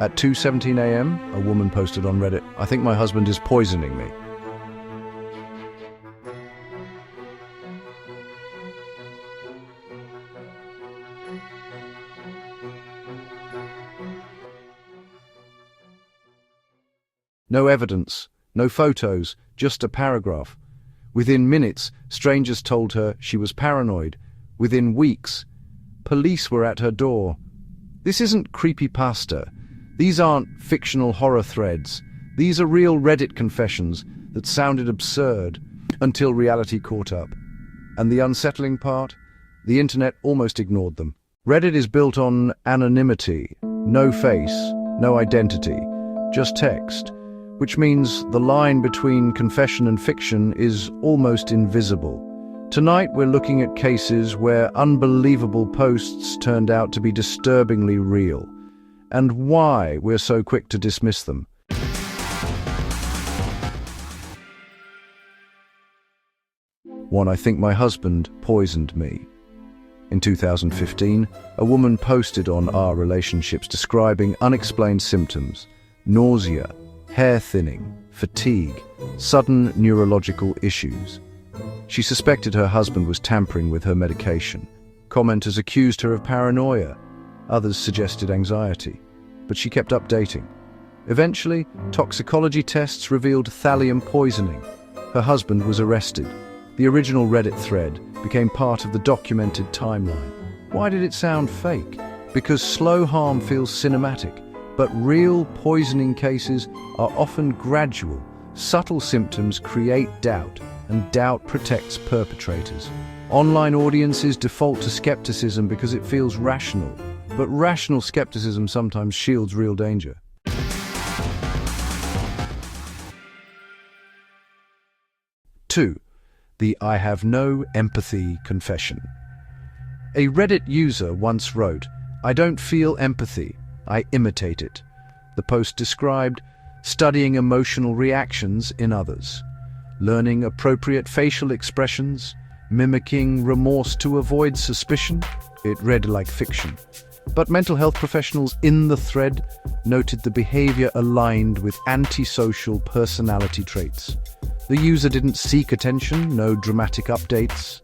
At 2:17 a.m., a woman posted on Reddit, "I think my husband is poisoning me." No evidence, no photos, just a paragraph. Within minutes, strangers told her she was paranoid. Within weeks, police were at her door. This isn't creepypasta. These aren't fictional horror threads. These are real Reddit confessions that sounded absurd until reality caught up. And the unsettling part? The internet almost ignored them. Reddit is built on anonymity. No face, no identity, just text. Which means the line between confession and fiction is almost invisible. Tonight we're looking at cases where unbelievable posts turned out to be disturbingly real, and why we're so quick to dismiss them. 1. I think my husband poisoned me. In 2015, a woman posted on Our Relationships describing unexplained symptoms: nausea, hair thinning, fatigue, sudden neurological issues. She suspected her husband was tampering with her medication. Commenters accused her of paranoia. Others suggested anxiety. But she kept updating. Eventually, toxicology tests revealed thallium poisoning. Her husband was arrested. The original Reddit thread became part of the documented timeline. Why did it sound fake? Because slow harm feels cinematic. But real poisoning cases are often gradual. Subtle symptoms create doubt, and doubt protects perpetrators. Online audiences default to skepticism because it feels rational, but rational skepticism sometimes shields real danger. 2. The "I have no empathy" confession. A Reddit user once wrote, "I don't feel empathy. I imitate it." The post described studying emotional reactions in others, learning appropriate facial expressions, mimicking remorse to avoid suspicion. It read like fiction. But mental health professionals in the thread noted the behavior aligned with antisocial personality traits. The user didn't seek attention, no dramatic updates,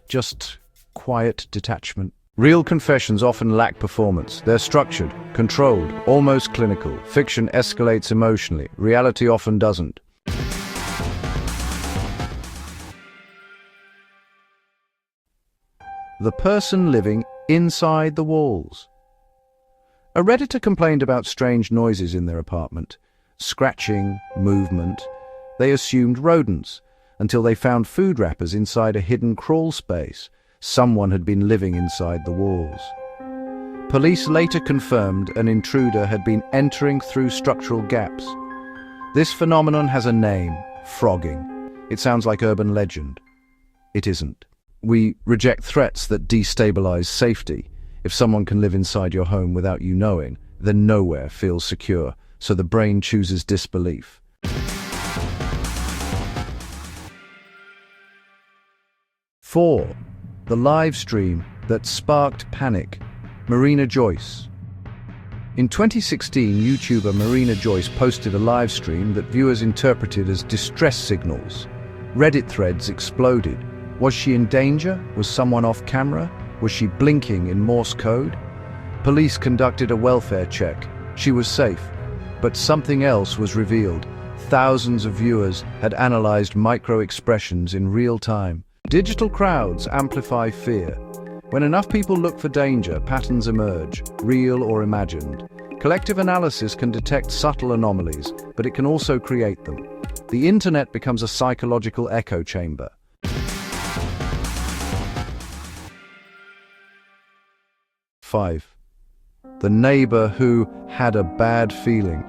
just quiet detachment. Real confessions often lack performance. They're structured, controlled, almost clinical. Fiction escalates emotionally. Reality often doesn't. The person living inside the walls. A Redditor complained about strange noises in their apartment. Scratching, movement. They assumed rodents, until they found food wrappers inside a hidden crawl space. Someone had been living inside the walls. Police later confirmed an intruder had been entering through structural gaps. This phenomenon has a name: phrogging. It sounds like urban legend. It isn't. We reject threats that destabilize safety. If someone can live inside your home without you knowing, then nowhere feels secure, so the brain chooses disbelief. 4. The live stream that sparked panic. Marina Joyce. In 2016, YouTuber Marina Joyce posted a live stream that viewers interpreted as distress signals. Reddit threads exploded. Was she in danger? Was someone off camera? Was she blinking in Morse code? Police conducted a welfare check. She was safe. But something else was revealed. Thousands of viewers had analyzed micro-expressions in real time. Digital crowds amplify fear. When enough people look for danger, patterns emerge, real or imagined. Collective analysis can detect subtle anomalies, but it can also create them. The internet becomes a psychological echo chamber. 5. The neighbor who had a bad feeling.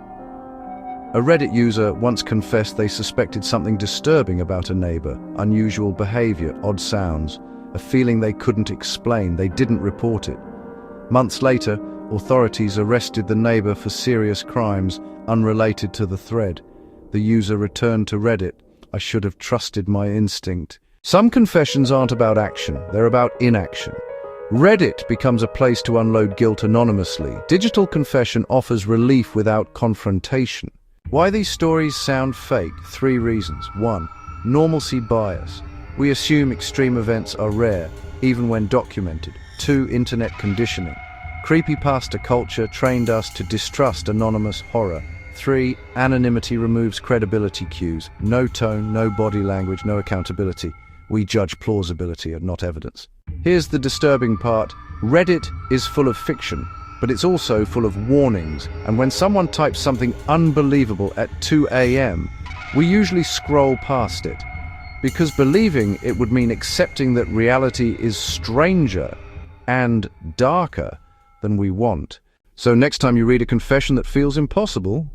A Reddit user once confessed they suspected something disturbing about a neighbor: unusual behavior, odd sounds, a feeling they couldn't explain. They didn't report it. Months later, authorities arrested the neighbor for serious crimes unrelated to the thread. The user returned to Reddit, "I should have trusted my instinct." Some confessions aren't about action, they're about inaction. Reddit becomes a place to unload guilt anonymously. Digital confession offers relief without confrontation. Why these stories sound fake? 3 reasons. 1. Normalcy bias. We assume extreme events are rare, even when documented. 2. Internet conditioning. Creepypasta culture trained us to distrust anonymous horror. 3. Anonymity removes credibility cues. No tone, no body language, no accountability. We judge plausibility and not evidence. Here's the disturbing part. Reddit is full of fiction, but it's also full of warnings. And when someone types something unbelievable at 2 a.m., we usually scroll past it, because believing it would mean accepting that reality is stranger and darker than we want. So next time you read a confession that feels impossible,